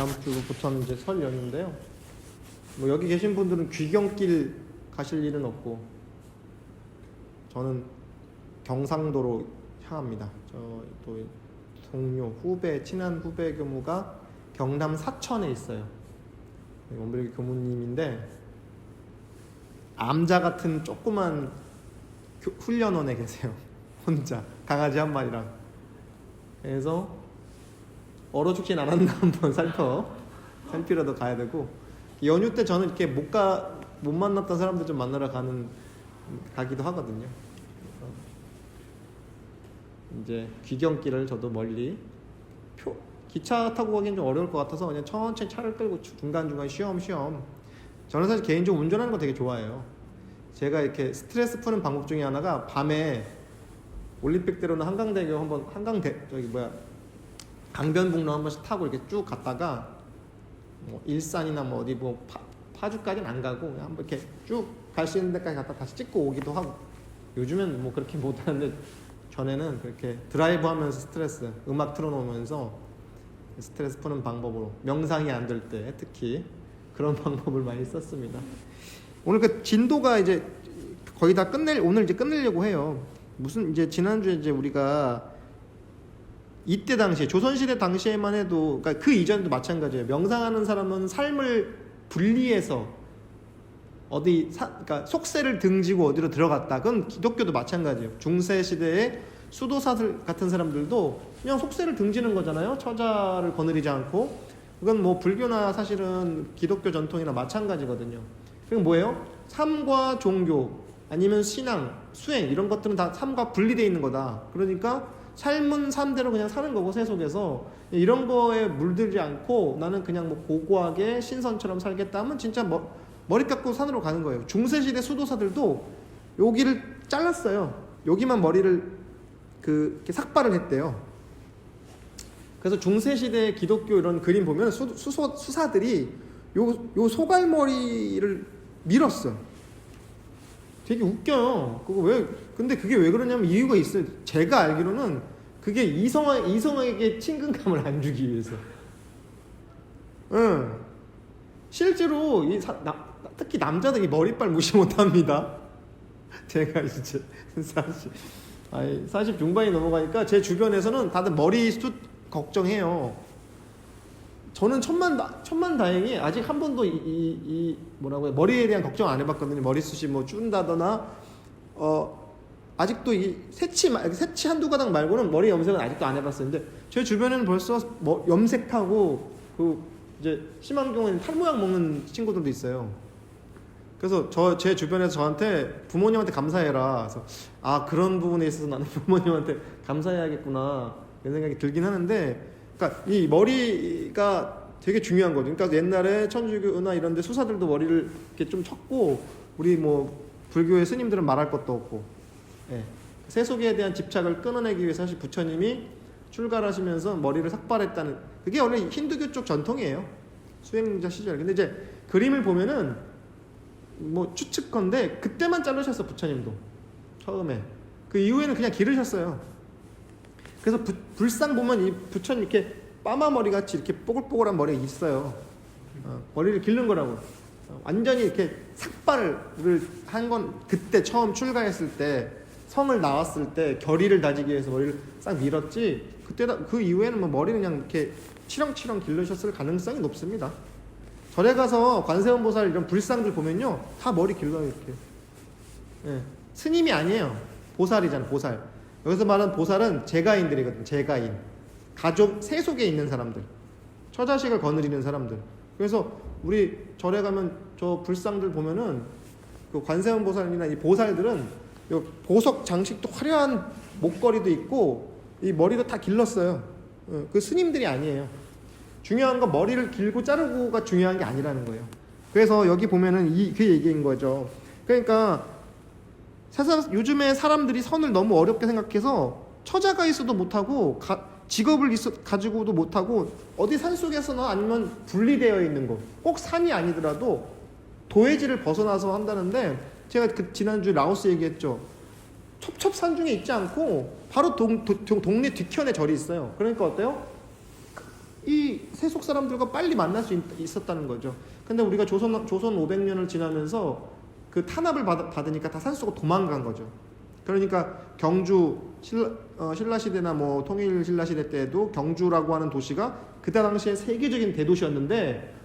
다음 주 부천 이제 설 연휴인데요. 뭐 여기 계신 분들은 귀경길 가실 일은 없고 저는 경상도로 향합니다. 저 또 동료 후배 친한 후배 교무가 경남 사천에 있어요. 원불교 교무님인데 암자 같은 조그만 훈련원에 계세요. 혼자 강아지 한 마리랑. 그래서 얼어 죽진 않았나 한번 살피러도 가야 되고, 연휴 때 저는 이렇게 못 만났던 사람들 좀 만나러 가기도 하거든요. 이제 귀경길을 저도 멀리 기차 타고 가기는 좀 어려울 것 같아서 그냥 천천히 차를 끌고 중간중간 쉬엄쉬엄. 저는 사실 개인적으로 운전하는 거 되게 좋아해요. 제가 이렇게 스트레스 푸는 방법 중에 하나가 밤에 올림픽대로는 한강대교 한번 강변북로 한 번씩 타고 이렇게 쭉 갔다가 뭐 일산이나 뭐 어디 뭐 파주까지는 안 가고 그냥 한번 이렇게 쭉 갈 수 있는 데까지 갔다 다시 찍고 오기도 하고. 요즘엔 뭐 그렇게 못 하는데 전에는 그렇게 드라이브 하면서 스트레스 음악 틀어놓으면서 스트레스 푸는 방법으로, 명상이 안 될 때 특히 그런 방법을 많이 썼습니다. 오늘 그 진도가 이제 거의 다 오늘 이제 끝내려고 해요. 무슨 이제 지난주에 이제 우리가 이때 당시에 조선시대 당시에만 해도, 그러니까 그 이전도 마찬가지예요. 명상하는 사람은 삶을 분리해서 그러니까 속세를 등지고 어디로 들어갔다. 그건 기독교도 마찬가지예요. 중세 시대에 수도사들 같은 사람들도 그냥 속세를 등지는 거잖아요. 처자를 거느리지 않고. 그건 뭐 불교나 사실은 기독교 전통이나 마찬가지거든요. 그건 뭐예요? 삶과 종교 아니면 신앙, 수행 이런 것들은 다 삶과 분리되어 있는 거다. 그러니까 삶은 삶대로 그냥 사는 거고, 세속에서 이런 거에 물들지 않고 나는 그냥 뭐 고고하게 신선처럼 살겠다 하면 진짜 머리 깎고 산으로 가는 거예요. 중세시대 수도사들도 여기를 잘랐어요. 여기만 머리를 이렇게 삭발을 했대요. 그래서 중세시대 기독교 이런 그림 보면 수사들이 요 소갈머리를 밀었어. 되게 웃겨요. 근데 그게 왜 그러냐면 이유가 있어요. 제가 알기로는 그게 이성에게 친근감을 안 주기 위해서. 응. 실제로 특히 남자들이 머리빨 무시 못합니다. 제가 이제 40 중반이 넘어가니까 제 주변에서는 다들 머리숱 걱정해요. 저는 천만다행히 아직 한 번도 머리에 대한 걱정 안 해봤거든요. 머리숱이 뭐 준다거나 아직도 이 새치 한두 가닥 말고는 머리 염색은 아직도 안 해봤어요. 근데 제 주변에는 벌써 염색하고 이제 심한 경우에는 탈모약 먹는 친구들도 있어요. 그래서 제 주변에서 저한테 부모님한테 감사해라. 그래서 그런 부분에 있어서 나는 부모님한테 감사해야겠구나 이런 생각이 들긴 하는데, 그러니까 이 머리가 되게 중요한 거죠. 그러니까 옛날에 천주교나 이런 데 수사들도 머리를 이렇게 좀 쳤고, 우리 뭐 불교의 스님들은 말할 것도 없고, 예. 세속에 대한 집착을 끊어내기 위해서 사실 부처님이 출가하시면서 머리를 삭발했다는, 그게 원래 힌두교 쪽 전통이에요. 수행자 시절. 근데 이제 그림을 보면은 뭐 추측건데 그때만 자르셨어, 부처님도. 처음에. 그 이후에는 그냥 기르셨어요. 그래서 불상 보면 이 부처님 이렇게 빠마머리 같이 이렇게 뽀글뽀글한 머리가 있어요. 머리를 기른 거라고. 완전히 이렇게 삭발을 한 건 그때 처음 출가했을 때, 성을 나왔을 때 결의를 다지기 위해서 머리를 싹 밀었지, 그 이후에는 뭐 머리를 그냥 이렇게 치렁치렁 기르셨을 가능성이 높습니다. 절에 가서 관세음 보살 이런 불상들 보면요, 다 머리 길러요, 이렇게. 예. 스님이 아니에요. 보살이잖아, 보살. 여기서 말하는 보살은 제가인들이거든. 제가인. 가족, 세속에 있는 사람들. 처자식을 거느리는 사람들. 그래서 우리 절에 가면 저 불상들 보면은 그 관세음 보살이나 이 보살들은 요 보석 장식도 화려한 목걸이도 있고 이 머리도 다 길렀어요. 그 스님들이 아니에요. 중요한 건 머리를 길고 자르고가 중요한 게 아니라는 거예요. 그래서 여기 보면은 그 얘기인 거죠. 그러니까 요즘에 사람들이 선을 너무 어렵게 생각해서 처자가 있어도 못하고 직업을 가지고도 못하고 어디 산속에서나 아니면 분리되어 있는 곳, 꼭 산이 아니더라도 도해지를 벗어나서 한다는데, 제가 지난주에 라오스 얘기했죠. 첩첩산 중에 있지 않고 바로 동네 뒤편에 절이 있어요. 그러니까 어때요? 이 세속 사람들과 빨리 만날 수 있었다는 거죠. 근데 우리가 조선 500년을 지나면서 그 탄압을 받으니까 다 산속으로 도망간 거죠. 그러니까 경주 신라 시대나 뭐 통일 신라 시대 때도 경주라고 하는 도시가 그때 당시에 세계적인 대도시였는데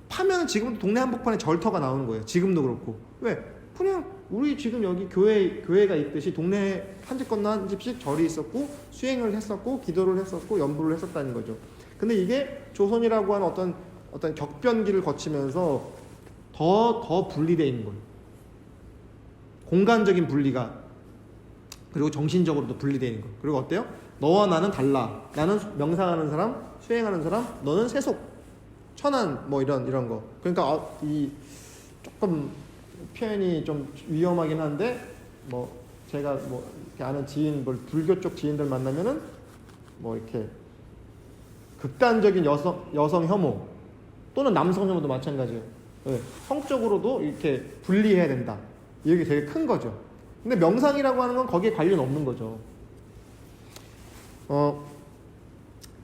파면 지금도 동네 한복판에 절터가 나오는 거예요. 지금도 그렇고. 왜? 그냥 우리 지금 여기 교회가 있듯이 동네 한 집 건너 한 집씩 절이 있었고 수행을 했었고 기도를 했었고 연부를 했었다는 거죠. 근데 이게 조선이라고 하는 어떤 격변기를 거치면서 더 분리되어 있는 거예요. 공간적인 분리가, 그리고 정신적으로도 분리되어 있는 거예요. 그리고 어때요? 너와 나는 달라. 나는 명상하는 사람, 수행하는 사람, 너는 세속, 천한, 뭐 이런 거. 그러니까 이 조금 표현이 좀 위험하긴 한데, 뭐 제가 뭐 이렇게 아는 지인, 불교 쪽 지인들 만나면은 뭐 이렇게 극단적인 여성 혐오 또는 남성 혐오도 마찬가지예요. 네. 성적으로도 이렇게 분리해야 된다. 이게 되게 큰 거죠. 근데 명상이라고 하는 건 거기에 관련 없는 거죠.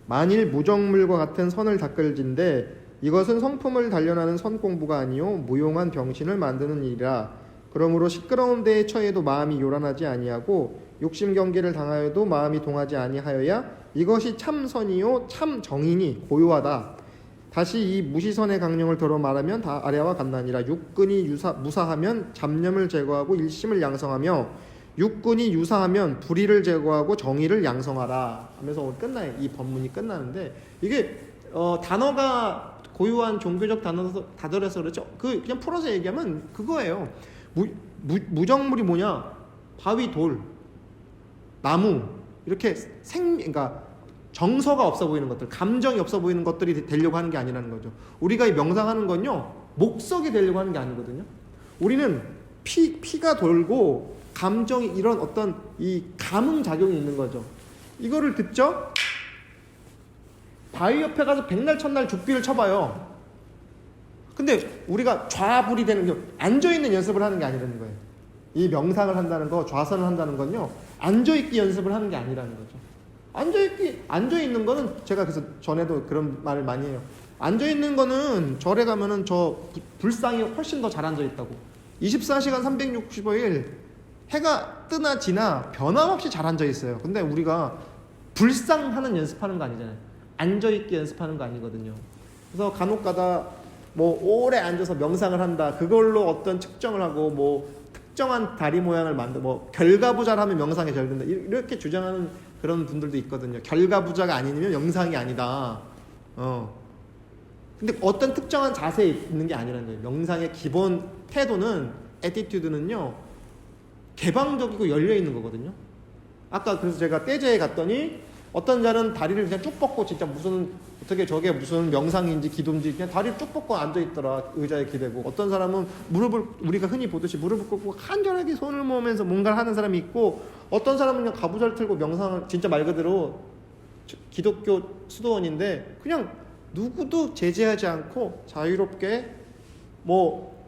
만일 무정물과 같은 선을 닦을진데 이것은 성품을 단련하는 선 공부가 아니요 무용한 병신을 만드는 일이라. 그러므로 시끄러운 데에 처해도 마음이 요란하지 아니하고 욕심 경계를 당하여도 마음이 동하지 아니하여야 이것이 참 선이요 참 정이니 고요하다. 다시 이 무시선의 강령을 들어 말하면 다 아래와 같나니라. 육근이 무사하면 잡념을 제거하고 일심을 양성하며 육근이 유사하면 불의를 제거하고 정의를 양성하라 하면서 오늘 끝나요. 이 법문이 끝나는데 이게 단어가 고유한 종교적 단어라서 그렇죠. 그냥 풀어서 얘기하면 그거예요. 무정물이 뭐냐? 바위, 돌, 나무 이렇게 그러니까 정서가 없어 보이는 것들, 감정이 없어 보이는 것들이 되려고 하는 게 아니라는 거죠. 우리가 이 명상하는 건요, 목석이 되려고 하는 게 아니거든요. 우리는 피가 돌고 감정이 이런 어떤 이 감흥 작용이 있는 거죠. 이거를 듣죠? 바위 옆에 가서 백날 천날 죽비를 쳐봐요. 근데 우리가 좌불이 되는 게 앉아있는 연습을 하는 게 아니라는 거예요. 이 명상을 한다는 거, 좌선을 한다는 건요, 앉아있기 연습을 하는 게 아니라는 거죠. 앉아있는 거는 제가 그래서 전에도 그런 말을 많이 해요. 앉아있는 거는 절에 가면은 저 불상이 훨씬 더 잘 앉아있다고. 24시간 365일 해가 뜨나 지나 변함없이 잘 앉아있어요. 근데 우리가 불상하는 연습하는 거 아니잖아요. 앉아있기 연습하는 거 아니거든요. 그래서 간혹가다 뭐 오래 앉아서 명상을 한다. 그걸로 어떤 측정을 하고 뭐 특정한 다리 모양을 뭐 결과부자를 하면 명상에 잘 된다. 이렇게 주장하는 그런 분들도 있거든요. 결과부자가 아니면 명상이 아니다. 근데 어떤 특정한 자세에 있는 게 아니라는 거예요. 명상의 기본 태도는, 애티튜드는요, 개방적이고 열려있는 거거든요. 아까 그래서 제가 떼제에 갔더니 어떤 자는 다리를 그냥 쭉 뻗고 진짜 저게 무슨 명상인지 기도인지 그냥 다리를 쭉 뻗고 앉아있더라. 의자에 기대고. 어떤 사람은 우리가 흔히 보듯이 무릎을 꿇고 간절하게 손을 모으면서 뭔가를 하는 사람이 있고, 어떤 사람은 그냥 가부좌를 틀고 명상을, 진짜 말 그대로 기독교 수도원인데 그냥 누구도 제재하지 않고 자유롭게 뭐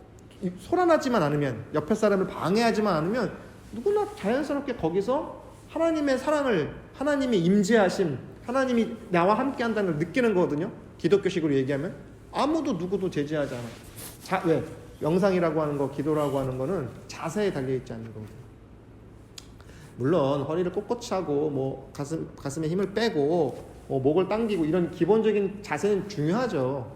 소란하지만 않으면, 옆에 사람을 방해하지만 않으면 누구나 자연스럽게 거기서 하나님의 사랑을, 하나님의 임재하심, 하나님이 나와 함께 한다는 걸 느끼는 거거든요. 기독교식으로 얘기하면 아무도 누구도 제재하지 않아. 왜? 명상이라고 하는 거, 기도라고 하는 거는 자세에 달려있지 않는 겁니다. 물론 허리를 꼿꼿이 하고 뭐 가슴에 힘을 빼고 뭐 목을 당기고 이런 기본적인 자세는 중요하죠.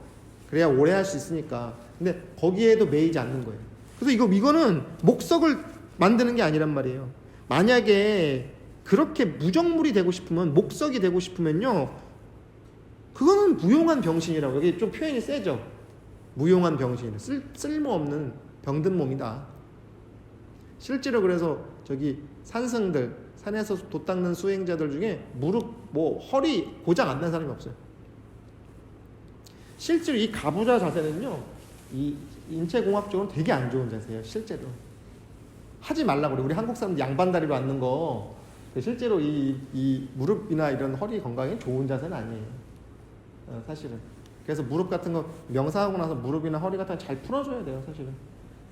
그래야 오래 할 수 있으니까. 근데 거기에도 매이지 않는 거예요. 그래서 이거는 목석을 만드는 게 아니란 말이에요. 만약에 그렇게 무정물이 되고 싶으면, 목석이 되고 싶으면요, 그거는 무용한 병신이라고. 여기 좀 표현이 세죠. 무용한 병신, 쓸모없는 병든 몸이다. 실제로 그래서 저기 산승들, 산에서 돛 닦는 수행자들 중에 무릎, 허리 고장 안 난 사람이 없어요. 실제로 이 가부좌 자세는요, 이 인체공학적으로 되게 안 좋은 자세예요. 실제로 하지 말라고 그래. 우리 한국 사람들 양반다리로 앉는 거 실제로 이 무릎이나 이런 허리 건강에 좋은 자세는 아니에요. 사실은. 그래서 무릎 같은 거 명상하고 나서 무릎이나 허리 같은 거 잘 풀어줘야 돼요. 사실은.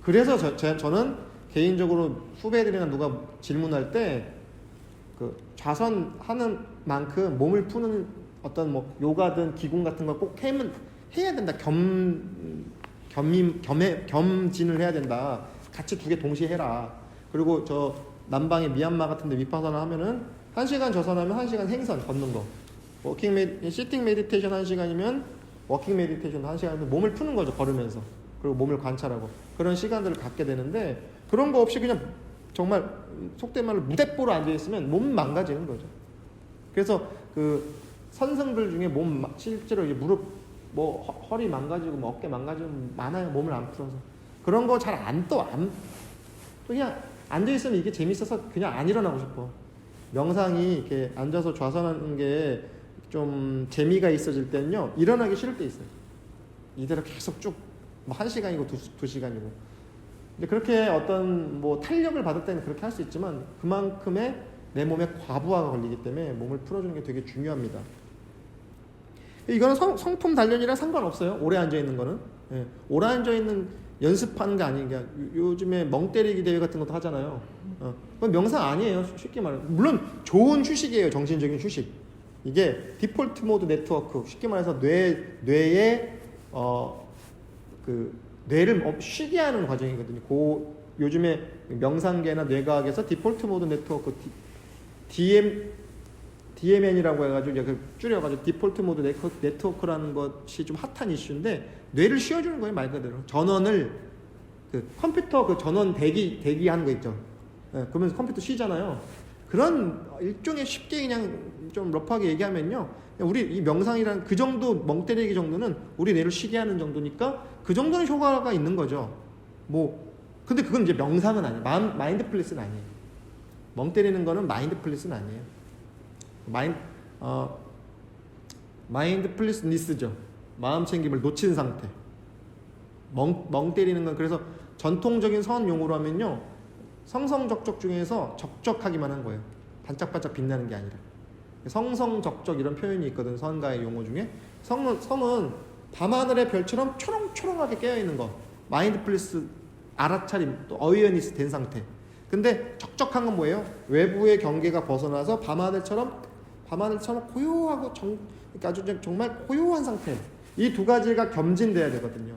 그래서 저는 개인적으로 후배들이나 누가 질문할 때 그 좌선하는 만큼 몸을 푸는 어떤 뭐 요가든 기공 같은 걸 꼭 해야 된다. 겸진을 해야 된다. 같이 두 개 동시에 해라. 그리고 저 남방의 미얀마 같은데 위파사나 하면은 1시간 저선하면 1시간 행선 걷는 거. 시팅 메디테이션 1시간이면 워킹 메디테이션 1시간이면 몸을 푸는 거죠. 걸으면서. 그리고 몸을 관찰하고 그런 시간들을 갖게 되는데 그런 거 없이 그냥 정말 속된 말로 무대뽀로 앉아 있으면 몸 망가지는 거죠. 그래서 그 선생들 중에 실제로 무릎 뭐 허리 망가지고 뭐 어깨 망가지고 많아요. 몸을 안 풀어서 그런 거 잘 또 그냥 앉아 있으면 이게 재밌어서 그냥 안 일어나고 싶어. 명상이 이렇게 앉아서 좌선하는 게 좀 재미가 있어질 때는요 일어나기 싫을 때 있어요. 이대로 계속 쭉 뭐 1시간이고 2시간이고. 근데 그렇게 어떤 뭐 탄력을 받을 때는 그렇게 할 수 있지만 그만큼의 내 몸에 과부하가 걸리기 때문에 몸을 풀어주는 게 되게 중요합니다. 이거는 성품 단련이랑 상관없어요. 오래 앉아있는 거는. 예. 오래 앉아있는 연습하는 게 아니니까 요즘에 멍 때리기 대회 같은 것도 하잖아요. 그건 명상 아니에요. 쉽게 말해서. 물론 좋은 휴식이에요. 정신적인 휴식. 이게 디폴트 모드 네트워크. 쉽게 말해서 뇌의 그 뇌를 쉬게 하는 과정이거든요. 요즘에 명상계나 뇌과학에서 디폴트 모드 네트워크 DMN이라고 해가지고 줄여가지고 디폴트 모드 네트워크라는 것이 좀 핫한 이슈인데 뇌를 쉬어주는 거예요. 말 그대로 전원을 컴퓨터 그 전원 대기하는 거 있죠. 네, 그러면서 컴퓨터 쉬잖아요. 그런 일종의 쉽게 그냥 좀 러프하게 얘기하면요, 우리 이 명상이란 그 정도 멍 때리기 정도는 우리 뇌를 쉬게 하는 정도니까 그 정도는 효과가 있는 거죠. 뭐 근데 그건 이제 명상은 아니에요. 마인드풀리스는 아니에요. 멍 때리는 거는 마인드풀리스는 아니에요. 마인드풀리스니스죠. 마음 챙김을 놓친 상태. 멍 때리는 건 그래서 전통적인 선 용어로 하면요, 성성적적 중에서 적적하기만 한 거예요. 반짝반짝 빛나는 게 아니라. 성성적적 이런 표현이 있거든. 선가의 용어 중에. 성은 밤하늘의 별처럼 초롱초롱하게 깨어있는 거. 마인드풀리스, 알아차림, 또 어웨어니스 된 상태. 근데 적적한 건 뭐예요? 외부의 경계가 벗어나서 밤하늘처럼 고요하고 그러니까 아주 정말 고요한 상태. 이 두 가지가 겸진돼야 되거든요.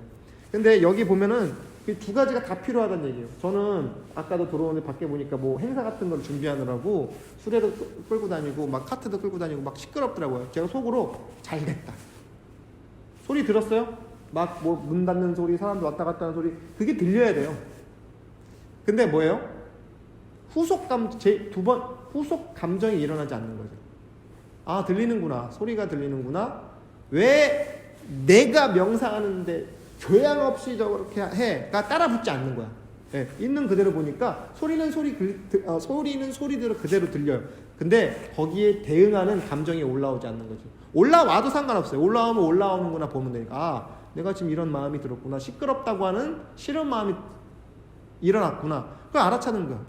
근데 여기 보면은 이 두 가지가 다 필요하다는 얘기예요. 저는 아까도 들어오는데 밖에 보니까 뭐 행사 같은 걸 준비하느라고 수레도 끌고 다니고 막 카트도 끌고 다니고 막 시끄럽더라고요. 제가 속으로 잘 됐다. 소리 들었어요? 막 뭐 문 닫는 소리, 사람들 왔다 갔다 하는 소리, 그게 들려야 돼요. 근데 뭐예요? 후속 감정이 일어나지 않는 거죠. 아, 들리는구나. 소리가 들리는구나. 왜 내가 명상하는데 교양 없이 저렇게 해가 따라 붙지 않는 거야. 네, 있는 그대로 보니까 소리는 소리대로 그대로 들려요. 근데 거기에 대응하는 감정이 올라오지 않는 거죠. 올라와도 상관없어요. 올라오면 올라오는구나 보면 되니까, 아, 내가 지금 이런 마음이 들었구나. 시끄럽다고 하는 싫은 마음이 일어났구나. 그걸 알아차는 거야.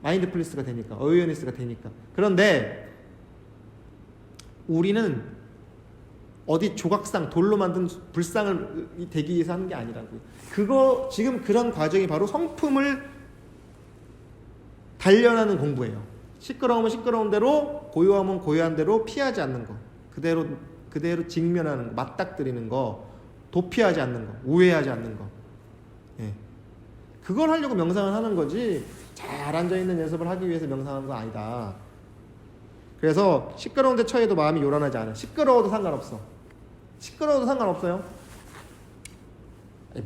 마인드풀리스가 되니까, 어웨어니스가 되니까. 그런데 우리는 어디 조각상 돌로 만든 불상을 되기 위해서 하는 게 아니라고요. 지금 그런 과정이 바로 성품을 단련하는 공부예요. 시끄러우면 시끄러운 대로, 고요하면 고요한 대로 피하지 않는 거, 그대로 직면하는 거, 맞닥뜨리는 거, 도피하지 않는 거, 우회하지 않는 거. 예. 그걸 하려고 명상을 하는 거지, 잘 앉아있는 연습을 하기 위해서 명상하는 거 아니다. 그래서 시끄러운 데 처해도 마음이 요란하지 않아. 시끄러워도 상관없어요.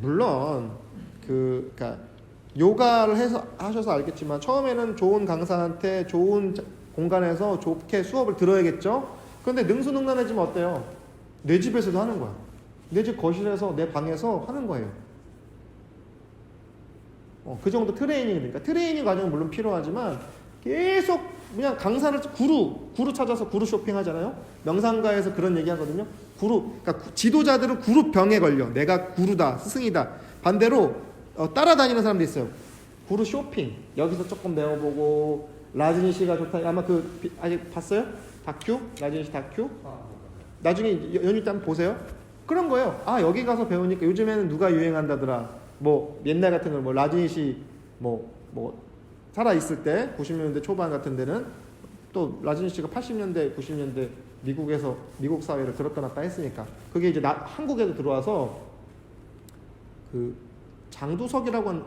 물론 그러니까 요가를 하셔서 알겠지만 처음에는 좋은 강사한테 좋은 공간에서 좋게 수업을 들어야겠죠. 그런데 능수능란해지면 어때요? 내 집에서도 하는 거야. 내 집 거실에서, 내 방에서 하는 거예요. 그 정도 트레이닝이니까. 트레이닝 과정은 물론 필요하지만 계속 그냥 강사를 구루 찾아서 구루 쇼핑 하잖아요. 명상가에서 그런 얘기 하거든요. 그러니까 지도자들은 구루 병에 걸려. 내가 구루다, 스승이다. 반대로 따라다니는 사람도 있어요. 구루 쇼핑. 여기서 조금 배워보고, 라즈니 씨가 좋다. 아마 아직 봤어요? 다큐? 라즈니 씨 다큐? 나중에 연휴 때 한번 보세요. 그런 거예요. 아, 여기 가서 배우니까 요즘에는 누가 유행한다더라. 뭐 옛날 같은 거, 뭐 라즈니 씨 살아 있을 때 90년대 초반 같은 데는 또 라즈니 씨가 80년대 90년대 미국 사회를 들었다 놨다 했으니까 그게 이제 한국에도 들어와서 그 장두석이라고 하는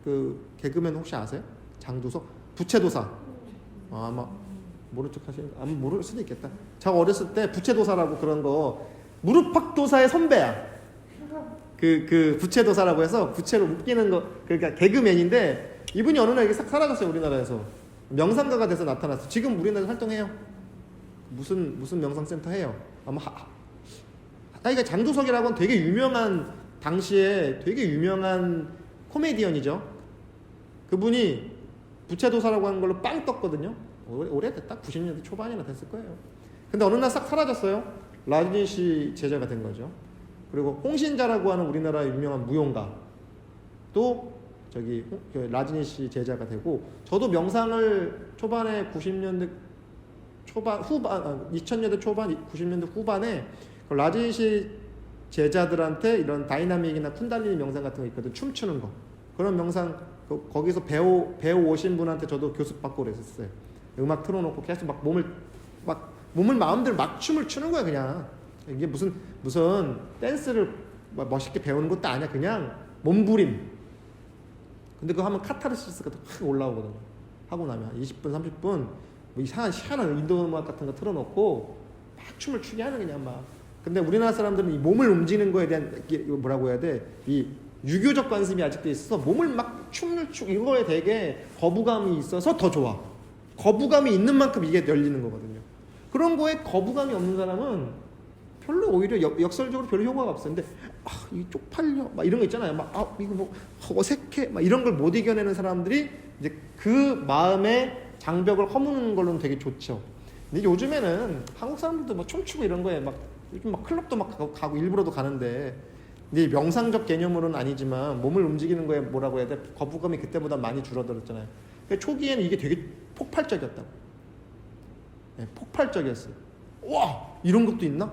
그 개그맨 혹시 아세요? 장두석 부채도사. 아마 모른 척 하시는 아마 모를 수도 있겠다. 저 어렸을 때 부채도사라고 그런 거 무릎팍도사의 선배야. 그 부채도사라고 해서 부채로 웃기는 거 그러니까 개그맨인데 이분이 어느 날 이게 싹 사라졌어요 우리나라에서. 명상가가 돼서 나타났어. 지금 우리나라에서 활동해요. 무슨 명상센터 해요. 아마 그러니까 장두석이라고는 되게 유명한 당시에 되게 유명한 코미디언이죠. 그분이 부채도사라고 하는 걸로 빵 떴거든요. 오래됐다. 90년대 초반이나 됐을 거예요. 근데 어느 날 싹 사라졌어요. 라진이 씨 제자가 된 거죠. 그리고 홍신자라고 하는 우리나라 유명한 무용가 또 저기 라진이 씨 제자가 되고 저도 명상을 초반에 90년대 초반 후반 2000년대 초반 90년대 후반에 라진이 씨 제자들한테 이런 다이나믹이나 쿤달리니 명상 같은 거 있거든. 춤추는 거 그런 명상 거기서 배우 오신 분한테 저도 교습받고 그랬었어요. 음악 틀어놓고 계속 막 몸을 마음대로 막 춤을 추는 거야. 그냥 이게 무슨 댄스를 멋있게 배우는 것도 아니야. 그냥 몸부림. 근데 그거 하면 카타르시스가 확 올라오거든요. 하고 나면 20분 30분 뭐 이상한 희한한 인도 음악 같은 거 틀어놓고 막 춤을 추게 하는 그냥 막. 근데 우리나라 사람들은 이 몸을 움직이는 거에 대한 뭐라고 해야 돼? 이 유교적 관심이 아직도 있어서 몸을 막 춤을 추고 이거에 되게 거부감이 있어서 더 좋아. 거부감이 있는 만큼 이게 열리는 거거든요. 그런 거에 거부감이 없는 사람은 별로 오히려 역설적으로 별로 효과가 없어요. 근데 이 쪽팔려 막 이런 거 있잖아요. 막 이거 뭐 어색해 막 이런 걸 못 이겨내는 사람들이 이제 그 마음의 장벽을 허무는 걸로는 되게 좋죠. 근데 요즘에는 한국 사람들도 뭐 춤추고 이런 거에 막 요즘 막 클럽도 막 가고 일부러도 가는데 근데 명상적 개념으로는 아니지만 몸을 움직이는 거에 뭐라고 해야 돼? 거부감이 그때보다 많이 줄어들었잖아요. 그러니까 초기에는 이게 되게 폭발적이었다고. 네, 폭발적이었어요. 와 이런 것도 있나?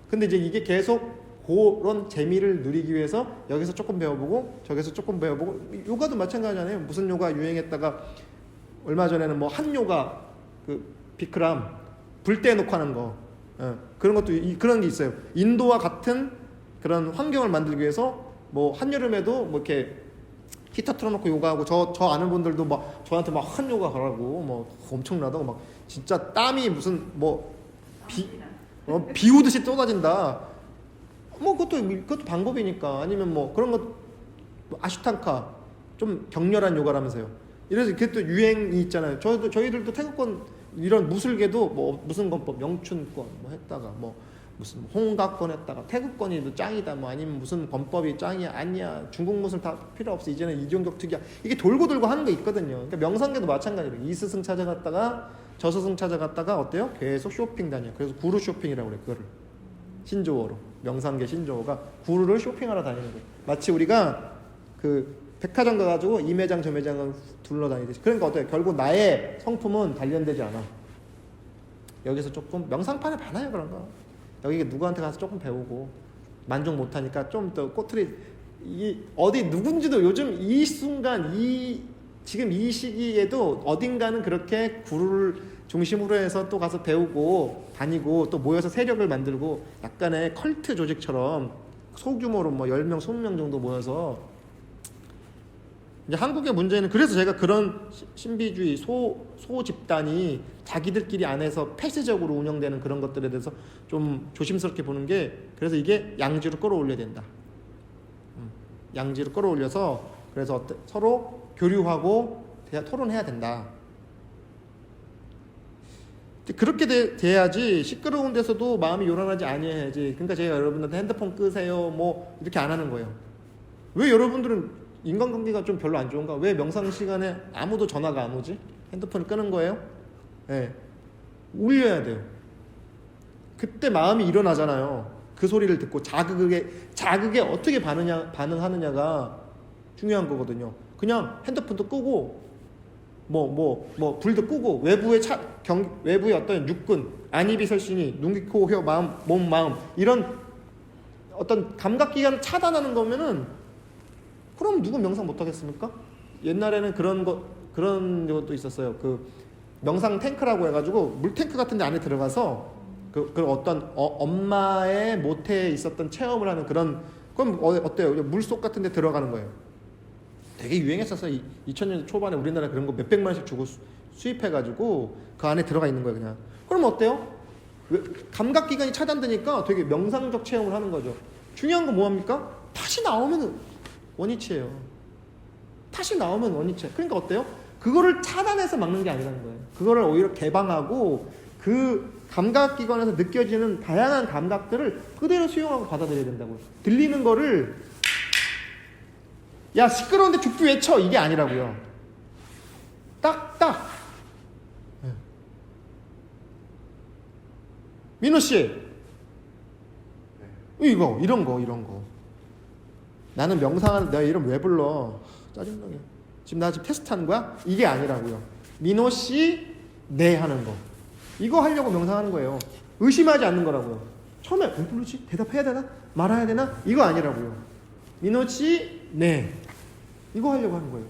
근데 이제 이게 계속 그런 재미를 누리기 위해서 여기서 조금 배워보고 저기서 조금 배워보고 요가도 마찬가지잖아요. 무슨 요가 유행했다가 얼마 전에는 뭐 한 요가 그 비크람 불 떼놓고 하는 거 그런 것도 그런 게 있어요. 인도와 같은 그런 환경을 만들기 위해서 뭐 한여름에도 뭐 이렇게 히터 틀어놓고 요가하고 저 아는 분들도 막 저한테 막 한 요가 가라고 뭐 엄청나다고 막 진짜 땀이 무슨 뭐 비오듯이 쏟아진다. 뭐 그것도 방법이니까. 아니면 뭐 그런 것 아슈탕카 좀 격렬한 요가라면서요. 이래서 그게 또 유행이 있잖아요. 저희들도 태국권 이런 무술계도 뭐 무슨 권법 명춘권 뭐 했다가 뭐 무슨 홍각권 했다가 태국권이 뭐 짱이다 뭐 아니면 무슨 권법이 짱이야 아니야 중국 무술 다 필요 없어 이제는 이종격 특이야 이게 돌고 하는 게 있거든요. 그러니까 명상계도 마찬가지로 이 스승 찾아갔다가 저 스승 찾아갔다가 어때요? 계속 쇼핑 다녀요. 그래서 구루 쇼핑이라고 그래. 그거를 신조어로 명상계 신조어가 구루를 쇼핑하러 다니는 거예요. 마치 우리가 그 백화점 가가지고 이 매장 저 매장을 둘러다니듯이. 그러니까 어때요? 결국 나의 성품은 단련되지 않아. 여기서 조금 명상판에 많아요 그런 거. 여기 누구한테 가서 조금 배우고 만족 못하니까 좀 더 꼬투리 어디 누군지도 요즘 이 순간 지금 이 시기에도 어딘가는 그렇게 구루를 중심으로 해서 또 가서 배우고 다니고 또 모여서 세력을 만들고 약간의 컬트 조직처럼 소규모로 뭐 10명, 20명 정도 모여서 이제 한국의 문제는 그래서 제가 그런 신비주의 소 집단이 자기들끼리 안에서 폐쇄적으로 운영되는 그런 것들에 대해서 좀 조심스럽게 보는 게 그래서 이게 양지로 끌어올려야 된다. 양지로 끌어올려서 그래서 서로 교류하고 토론해야 된다. 그렇게 돼야지 시끄러운 데서도 마음이 요란하지 아니해야지. 그러니까 제가 여러분들한테 핸드폰 끄세요 뭐 이렇게 안 하는 거예요. 왜 여러분들은 인간관계가 좀 별로 안 좋은가? 왜 명상 시간에 아무도 전화가 안 오지? 핸드폰을 끄는 거예요? 네. 울려야 돼요. 그때 마음이 일어나잖아요. 그 소리를 듣고 자극에 어떻게 반응하느냐가 중요한 거거든요. 그냥 핸드폰도 끄고 뭐 불도 끄고 외부의 어떤 육군, 안이비설신이 눈, 귀, 코, 혀, 몸, 마음 이런 어떤 감각기관을 차단하는 거면은 그럼 누구 명상 못 하겠습니까? 옛날에는 그런 것도 있었어요. 그 명상 탱크라고 해가지고 물 탱크 같은 데 안에 들어가서 그 어떤 엄마의 모태에 있었던 체험을 하는 그런, 그럼 어때요? 물속 같은 데 들어가는 거예요. 되게 유행했었어. 2000년 초반에 우리나라 그런 거 몇백만 원씩 주고 수입해가지고 그 안에 들어가 있는 거예요, 그냥. 그럼 어때요? 감각기관이 차단되니까 되게 명상적 체험을 하는 거죠. 중요한 건 뭐합니까? 다시 나오면 원위치예요. 다시 나오면 원위치. 그러니까 어때요? 그거를 차단해서 막는 게 아니라는 거예요. 그거를 오히려 개방하고 그 감각기관에서 느껴지는 다양한 감각들을 그대로 수용하고 받아들여야 된다고요. 들리는 거를 야 시끄러운데 죽기 외쳐 이게 아니라고요. 딱 민호 씨 이거 이런 거 나는 명상하는 내가 이름 왜 불러 짜증나게 지금 나 지금 테스트하는 거야? 이게 아니라고요. 민호 씨 네 하는 거 이거 하려고 명상하는 거예요. 의심하지 않는 거라고요. 처음에 왜 부르지? 대답해야 되나? 말아야 되나? 이거 아니라고요. 민호 씨 네 이거 하려고 하는 거예요.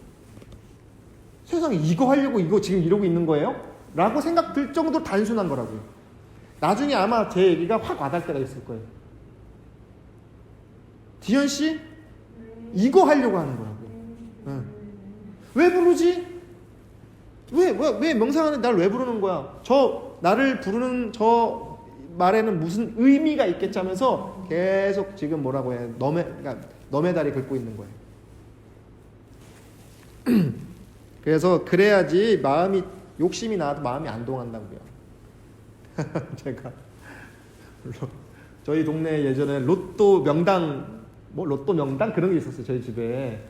세상에 이거 하려고 이거 지금 이러고 있는 거예요? 라고 생각 들 정도로 단순한 거라고요. 나중에 아마 제 얘기가 확 와닿을 때가 있을 거예요. 디현 씨 이거 하려고 하는 거라고요. 네. 왜 부르지? 왜 명상하는 날 왜 부르는 거야? 나를 부르는 저 말에는 무슨 의미가 있겠지 하면서 계속 지금 뭐라고 해? 그러니까 너의 다리 긁고 있는 거예요. 그래서 그래야지 마음이 욕심이 나도 마음이 안 동한다고요. 제가 저희 동네에 예전에 로또 명당 그런 게 있었어요. 저희 집에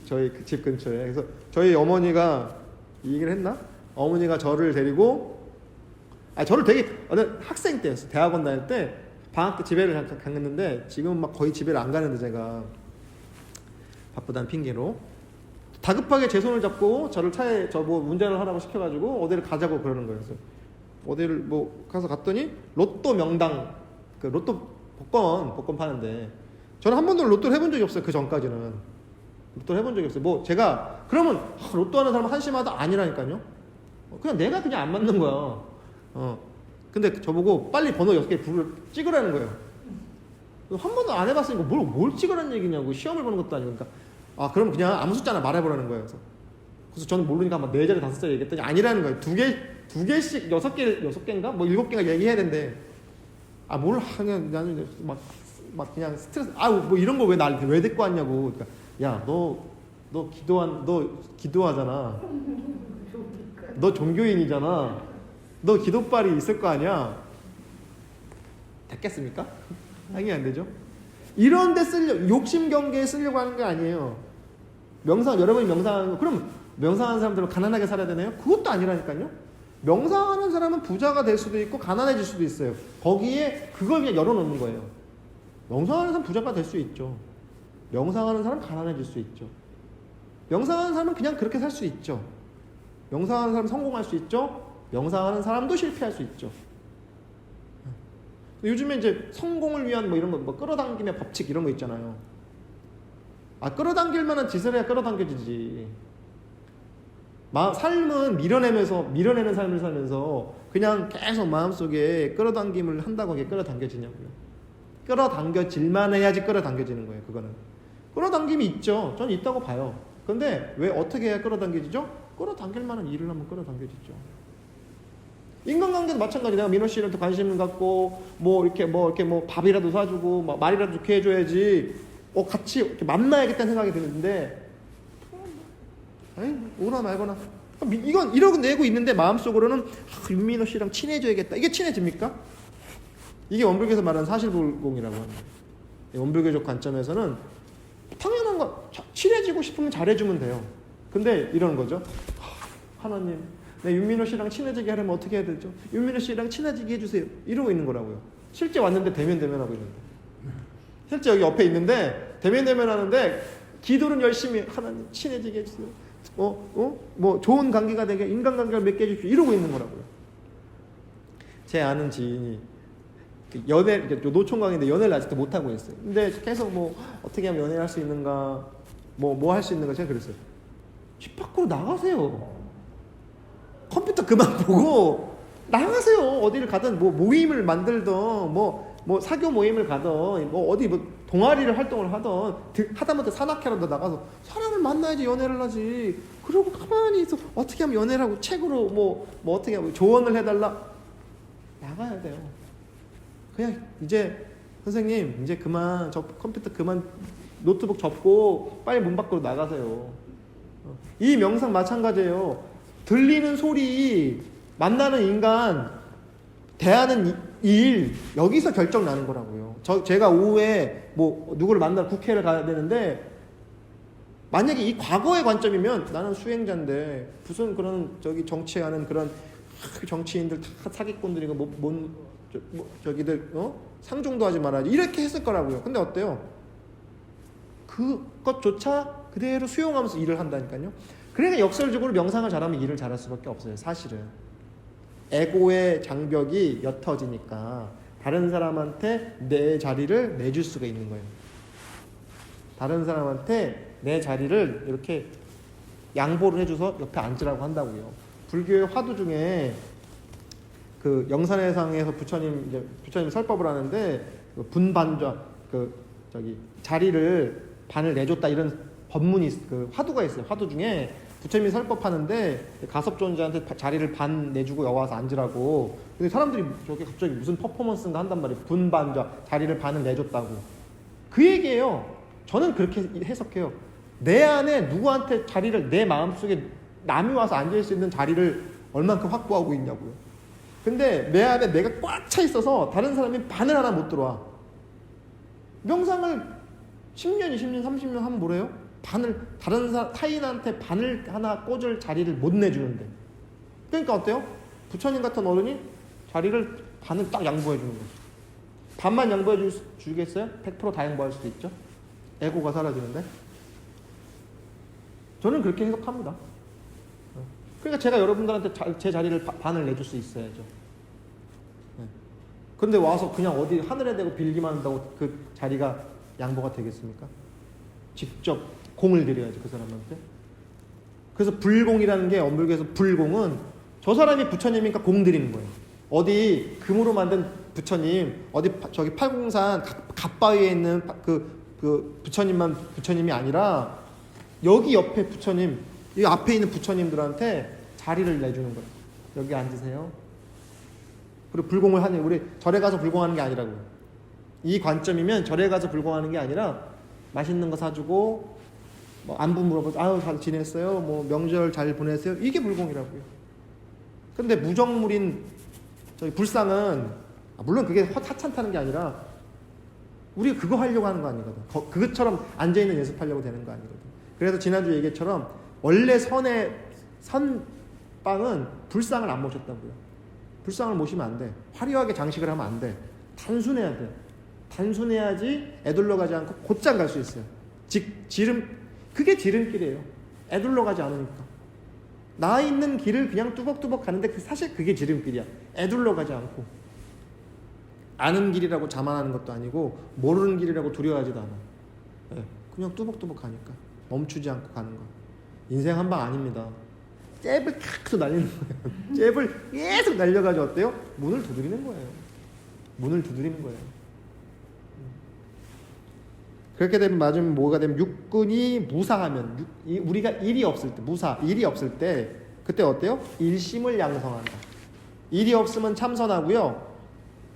저희 그 집 근처에. 그래서 저희 어머니가 이 얘기를 했나? 어머니가 저를 데리고 저를 되게 학생 때였어. 대학원 다닐 때 방학 때 집에를 갔는데 지금 막 거의 집에를 안 가는데 제가 바쁘다는 핑계로 다급하게 제 손을 잡고 저를 차에 뭐 운전을 하라고 시켜가지고 어디를 가자고 그러는 거예요. 그래서 어디를 뭐 가서 갔더니 로또 명당 그 로또 복권 파는데 저는 한 번도 로또를 해본 적이 없어요. 그 전까지는 로또를 해본 적이 없어요. 뭐 제가 그러면 로또 하는 사람 한심하다 아니라니까요. 그냥 내가 그냥 안 맞는 거야. 근데 저보고 빨리 번호 6개 불을 찍으라는 거예요. 한 번도 안 해봤으니까 뭘 찍으라는 얘기냐고. 시험을 보는 것도 아니고. 그러니까 그럼 그냥 아무 숫자나 말해보라는 거예요. 그래서 저는 모르니까 막 4자리 5자리 얘기했더니 아니라는 거예요. 두 개씩 6개인가? 뭐 7개인가 얘기해야 된대. 뭘 하냐. 나는 막 그냥 스트레스. 뭐 이런 거 왜 데리고 왔냐고. 그러니까 야, 너 기도하잖아. 너 종교인이잖아. 너 기도빨이 있을 거 아니야. 됐겠습니까? 당연히 안 되죠. 이런 데 욕심 경계에 쓰려고 하는 게 아니에요. 여러분이 명상하는 거, 그럼 명상하는 사람들은 가난하게 살아야 되나요? 그것도 아니라니까요. 명상하는 사람은 부자가 될 수도 있고 가난해질 수도 있어요. 거기에 그걸 그냥 열어놓는 거예요. 명상하는 사람 부자가 될 수 있죠. 명상하는 사람 가난해질 수 있죠. 명상하는 사람은 그냥 그렇게 살 수 있죠. 명상하는 사람 성공할 수 있죠. 명상하는 사람도 실패할 수 있죠. 요즘에 이제 성공을 위한 뭐 이런 거, 뭐 끌어당김의 법칙 이런 거 있잖아요. 끌어당길 만한 짓을 해야 끌어당겨지지. 삶은 밀어내는 삶을 살면서 그냥 계속 마음속에 끌어당김을 한다고 하게 끌어당겨지냐고요. 끌어당겨질만 해야지 끌어당겨지는 거예요. 그거는. 끌어당김이 있죠. 저는 있다고 봐요. 근데 왜 어떻게 해야 끌어당겨지죠? 끌어당길 만한 일을 하면 끌어당겨지죠. 인간관계도 마찬가지. 내가 민호 씨한테 관심 갖고 이렇게 밥이라도 사주고 말이라도 좋게 해줘야지. 같이 이렇게 만나야겠다는 생각이 드는데 오나 말거나 이건 이러고 내고 있는데 마음속으로는 윤민호 씨랑 친해져야겠다. 이게 친해집니까? 이게 원불교에서 말하는 사실불공이라고 합니다. 원불교적 관점에서는 당연한 거. 친해지고 싶으면 잘해주면 돼요. 근데 이러는 거죠. 하나님, 내 윤민호 씨랑 친해지게 하려면 어떻게 해야 되죠? 윤민호 씨랑 친해지게 해주세요. 이러고 있는 거라고요. 실제 왔는데 대면하고 있는데. 실제 여기 옆에 있는데 대면하는데 기도는 열심히 하나님 친해지게 해주세요. 뭐 좋은 관계가 되게 인간관계를 맺게 해주십시오. 이러고 있는 거라고요. 제 아는 지인이 노총각인데 연애를 아직도 못하고 있어요. 근데 계속 어떻게 하면 연애를 할 수 있는가, 뭐 할 수 있는가 제가 그랬어요. 집 밖으로 나가세요. 컴퓨터 그만 보고 나가세요. 어디를 가든 뭐 모임을 만들든 뭐 사교 모임을 가든 뭐 어디 뭐 동아리를 활동을 하든 하다못해 산악회라도 나가서 사람을 만나야지 연애를 하지. 그러고 가만히 있어 어떻게 하면 연애를 하고 책으로 뭐 어떻게 하면 조언을 해달라 나가야 돼요. 그냥 이제 선생님 이제 그만 컴퓨터 그만 노트북 접고 빨리 문 밖으로 나가세요. 이 명상 마찬가지예요. 들리는 소리, 만나는 인간, 대하는 일 여기서 결정 나는 거라고요. 제가 오후에 뭐 누구를 만나러 국회를 가야 되는데 만약에 이 과거의 관점이면 나는 수행자인데 무슨 그런 정치하는 그런 정치인들 다 사기꾼들이고 저기들 상종도 하지 말아야지 이렇게 했을 거라고요. 근데 어때요? 그것조차 그대로 수용하면서 일을 한다니까요. 그러니까 역설적으로 명상을 잘하면 일을 잘할 수밖에 없어요. 사실은 에고의 장벽이 옅어지니까 다른 사람한테 내 자리를 내줄 수가 있는 거예요. 다른 사람한테 내 자리를 이렇게 양보를 해줘서 옆에 앉으라고 한다고요. 불교의 화두 중에 그 영산회상에서 부처님 설법을 하는데 분반좌 자리를 반을 내줬다 이런 법문이 그 화두가 있어요. 화두 중에 부처님이 설법하는데 가섭존자한테 자리를 반 내주고 여와서 앉으라고. 근데 사람들이 저게 갑자기 무슨 퍼포먼스인가 한단 말이에요. 분반좌 자리를 반을 내줬다고. 그 얘기예요. 저는 그렇게 해석해요. 내 안에 누구한테 자리를 내 마음속에 남이 와서 앉을 수 있는 자리를 얼만큼 확보하고 있냐고요. 근데 내 안에 내가 꽉 차 있어서 다른 사람이 반을 하나 못 들어와. 명상을 10년, 20년, 30년 하면 뭐래요? 타인한테 반을 하나 꽂을 자리를 못 내주는데. 그러니까 어때요? 부처님 같은 어른이 자리를 반을 딱 양보해 주는 거죠. 반만 양보해 주겠어요? 100% 다 양보할 수도 있죠. 에고가 사라지는데. 저는 그렇게 해석합니다. 그러니까 제가 여러분들한테 제 자리를 반을 내줄 수 있어야죠. 그런데 와서 그냥 어디 하늘에 대고 빌기만 한다고 그 자리가 양보가 되겠습니까? 직접 공을 들여야지 그 사람한테. 그래서 불공이라는 게 엄불교에서 불공은 저 사람이 부처님이니까 공 드리는 거예요. 어디 금으로 만든 부처님, 어디 저기 팔공산 갓바위에 있는 그 부처님이 아니라 여기 옆에 부처님, 이 앞에 있는 부처님들한테 자리를 내주는 거예요. 여기 앉으세요. 그리고 불공을 하는, 우리 절에 가서 불공하는 게 아니라고요. 이 관점이면 절에 가서 불공하는 게 아니라 맛있는 거 사주고 뭐 안부 물어보고 아유 잘 지냈어요? 뭐 명절 잘 보냈어요? 이게 불공이라고요. 근데 무정물인 저희 불상은 물론 그게 하찮다는 게 아니라 우리가 그거 하려고 하는 거 아니거든. 그것처럼 앉아있는 연습하려고 되는 거 아니거든. 그래서 지난주 얘기처럼 원래 선빵은 불상을 안 모셨다고요. 불상을 모시면 안 돼. 화려하게 장식을 하면 안 돼. 단순해야 돼. 단순해야지 애둘러 가지 않고 곧장 갈 수 있어요. 그게 지름길이에요. 애둘러 가지 않으니까. 나 있는 길을 그냥 뚜벅뚜벅 가는데 사실 그게 지름길이야. 애둘러 가지 않고. 아는 길이라고 자만하는 것도 아니고 모르는 길이라고 두려워하지도 않아. 네, 그냥 뚜벅뚜벅 가니까. 멈추지 않고 가는 거. 인생 한 방 아닙니다. 잽을 계속 날리는 거예요. 잽을 계속 날려가지고 어때요? 문을 두드리는 거예요. 문을 두드리는 거예요. 그렇게 되면 맞으면 뭐가 되면 육근이 무사하면 우리가 일이 없을 때 일이 없을 때 그때 어때요? 일심을 양성한다. 일이 없으면 참선하고요.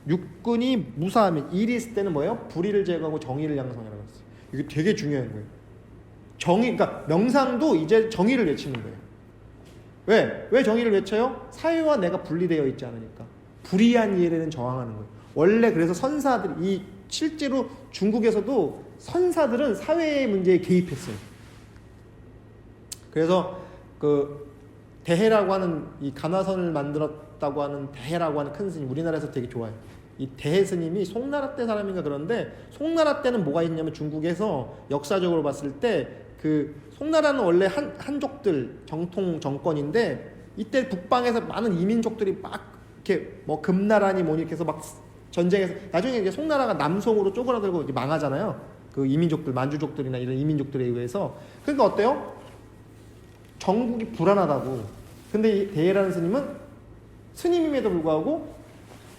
육근이 무사하면 일이 있을 때는 뭐예요? 불의를 제거하고 정의를 양성하라고 했어요. 이게 되게 중요한 거예요. 그러니까 명상도 이제 정의를 외치는 거예요. 왜 정의를 외쳐요? 사회와 내가 분리되어 있지 않으니까. 불의한 일에는 저항하는 거예요. 원래 그래서 실제로 중국에서도 선사들은 사회의 문제에 개입했어요. 그래서 그 대해라고 하는 이 간화선을 만들었다고 하는 대해라고 하는 큰 스님, 우리나라에서 되게 좋아해요. 이 대해 스님이 송나라 때 사람인가 그런데, 송나라 때는 뭐가 있냐면 중국에서 역사적으로 봤을 때 그 송나라는 원래 한족들 정통 정권인데, 이때 북방에서 많은 이민족들이 막 이렇게 뭐 금나라니 뭐니 이렇게 해서 막 전쟁에서 나중에 이제 송나라가 남송으로 쪼그라들고 이제 망하잖아요. 그 이민족들, 만주족들이나 이런 이민족들에 의해서. 그러니까 어때요? 정국이 불안하다고. 근데 이 대해라는 스님은 스님임에도 불구하고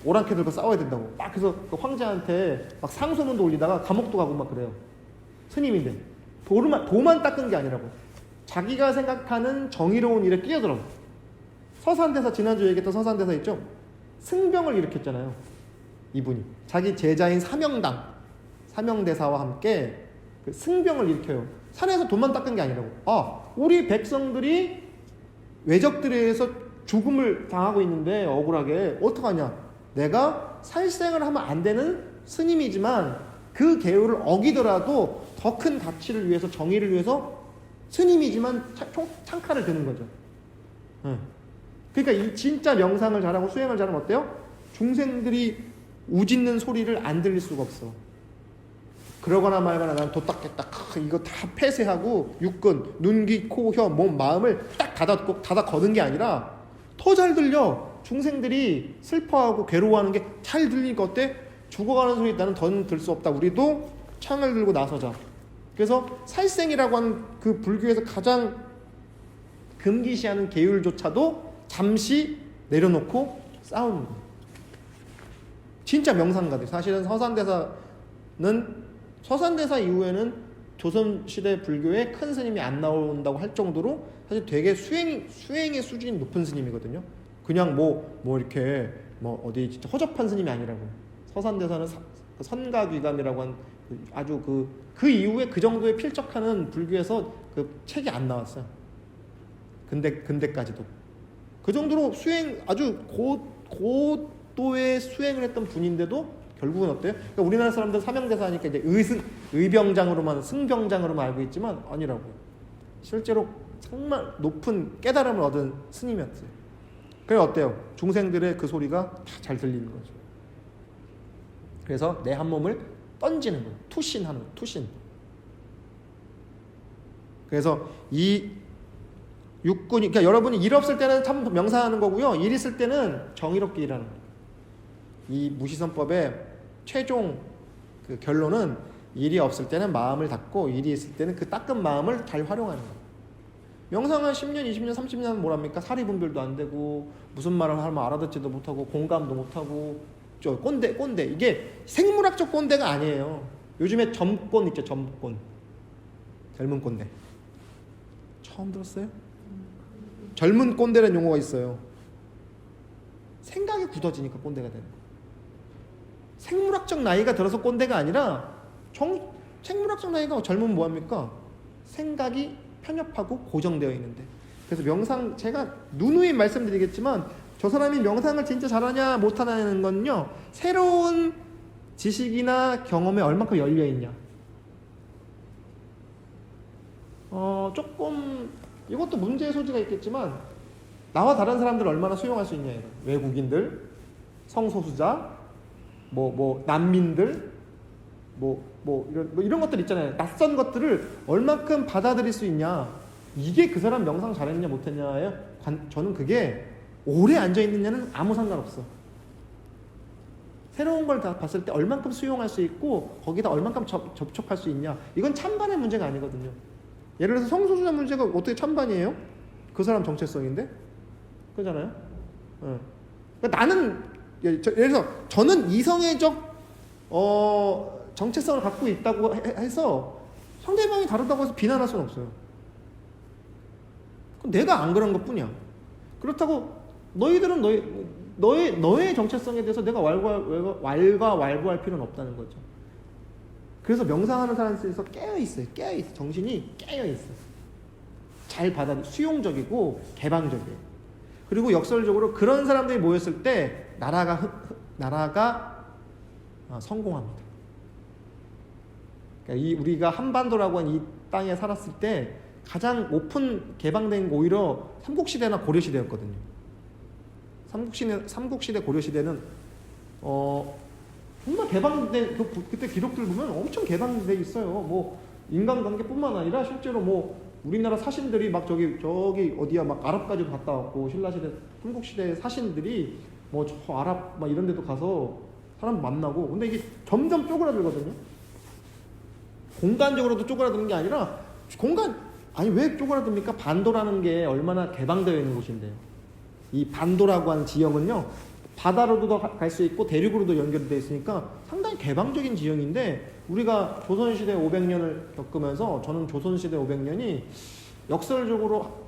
오랑캐 들고 싸워야 된다고. 막 그래서 그 황제한테 막 상소문도 올리다가 감옥도 가고 막 그래요. 스님인데 도만 닦은 게 아니라고. 자기가 생각하는 정의로운 일에 뛰어들어. 서산대사, 지난주에 얘기했던 서산대사 있죠? 승병을 일으켰잖아요. 이분이 자기 제자인 사명대사와 함께 그 승병을 일으켜요. 산에서 돈만 닦은 게 아니라고. 우리 백성들이 외적들에 의해서 죽음을 당하고 있는데 억울하게 어떡하냐. 내가 살생을 하면 안 되는 스님이지만 그 계율을 어기더라도 더 큰 가치를 위해서, 정의를 위해서 스님이지만 창칼을 드는 거죠. 그러니까 이 진짜 명상을 잘하고 수행을 잘하면 어때요? 중생들이 우짖는 소리를 안 들릴 수가 없어. 그러거나 말거나 난 도 닦겠다. 이거 다 폐쇄하고 육근, 눈, 귀, 코, 혀, 몸, 마음을 딱 닫아 거는 게 아니라 더 잘 들려. 중생들이 슬퍼하고 괴로워하는 게 잘 들리니까 어때? 죽어가는 소리 나는 더는 들 수 없다. 우리도 창을 들고 나서자. 그래서 살생이라고 하는 그 불교에서 가장 금기시하는 계율조차도 잠시 내려놓고 싸우는 거예요. 진짜 명상가들. 사실은 서산대사 이후에는 조선시대 불교에 큰 스님이 안 나온다고 할 정도로 사실 되게 수행의 수준이 높은 스님이거든요. 그냥 뭐 이렇게 어디 진짜 허접한 스님이 아니라고. 서산대사는 선가귀감이라고 한 아주 그 이후에 그 정도의 필적하는 불교에서 그 책이 안 나왔어요. 근대까지도. 그 정도로 아주 고도의 수행을 했던 분인데도 결국은 어때요? 그러니까 우리나라 사람들 사명대사니까 이제 의병장으로만, 승병장으로만 알고 있지만 아니라고. 실제로 정말 높은 깨달음을 얻은 스님이었어요. 그래 어때요? 중생들의 그 소리가 다 잘 들리는 거죠. 그래서 내 한 몸을 던지는 거예요. 투신하는 거예요. 투신. 그래서 이 육군이, 그러니까 여러분이 일 없을 때는 참 명상하는 거고요. 일 있을 때는 정의롭게 일하는 거예요. 이 무시선법의 최종 그 결론은 일이 없을 때는 마음을 닫고 일이 있을 때는 그 닦은 마음을 잘 활용하는 거예요. 명상한 10년, 20년, 30년 하면 뭐랍니까? 사리분별도 안 되고 무슨 말을 하면 알아듣지도 못하고 공감도 못하고 꼰대. 이게 생물학적 꼰대가 아니에요. 요즘에 점꼰 있죠. 점꼰. 젊은 꼰대. 처음 들었어요? 젊은 꼰대라는 용어가 있어요. 생각이 굳어지니까 꼰대가 되는 거예요. 생물학적 나이가 들어서 꼰대가 아니라 생물학적 나이가 젊으면 뭐합니까? 생각이 편협하고 고정되어 있는데. 그래서 명상, 제가 누누이 말씀드리겠지만 저 사람이 명상을 진짜 잘하냐 못하냐는 건요, 새로운 지식이나 경험에 얼마큼 열려있냐. 조금 이것도 문제의 소지가 있겠지만 나와 다른 사람들 얼마나 수용할 수 있냐. 외국인들, 성소수자, 난민들, 이런 것들 있잖아요. 낯선 것들을 얼마큼 받아들일 수 있냐. 이게 그 사람 명상 잘했냐 못했냐예요. 저는 그게 오래 앉아있느냐는 아무 상관없어. 새로운 걸 다 봤을 때 얼만큼 수용할 수 있고 거기다 얼만큼 접촉할 수 있냐. 이건 찬반의 문제가 아니거든요. 예를 들어서 성소수자 문제가 어떻게 찬반이에요? 그 사람 정체성인데? 그러잖아요. 그러니까 나는 예를 들어서 저는 이성애적 정체성을 갖고 있다고 해서 상대방이 다르다고 해서 비난할 수는 없어요. 내가 안 그런 것뿐이야. 그렇다고 너희들은 너의 정체성에 대해서 내가 왈가왈부할 필요는 없다는 거죠. 그래서 명상하는 사람들에서 깨어있어요. 정신이 깨어있어요. 잘 수용적이고 개방적이에요. 그리고 역설적으로 그런 사람들이 모였을 때 나라가 성공합니다. 그러니까 우리가 한반도라고 하는 이 땅에 살았을 때 가장 오픈 개방된 게 오히려 삼국시대나 고려시대였거든요. 삼국시대 고려시대는 정말 개방된, 그때 기록들 보면 엄청 개방돼 있어요. 인간관계뿐만 아니라 실제로 우리나라 사신들이 막 저기 어디야 막 아랍까지도 갔다 왔고, 신라시대, 삼국시대 사신들이 저 아랍 막 이런 데도 가서 사람 만나고. 근데 이게 점점 쪼그라들거든요. 공간적으로도 쪼그라드는 게 아니라 왜 쪼그라듭니까? 반도라는 게 얼마나 개방되어 있는 곳인데요. 이 반도라고 하는 지형은요, 바다로도 갈 수 있고 대륙으로도 연결이 되어 있으니까 상당히 개방적인 지형인데, 우리가 조선시대 500년을 겪으면서 저는 조선시대 500년이 역설적으로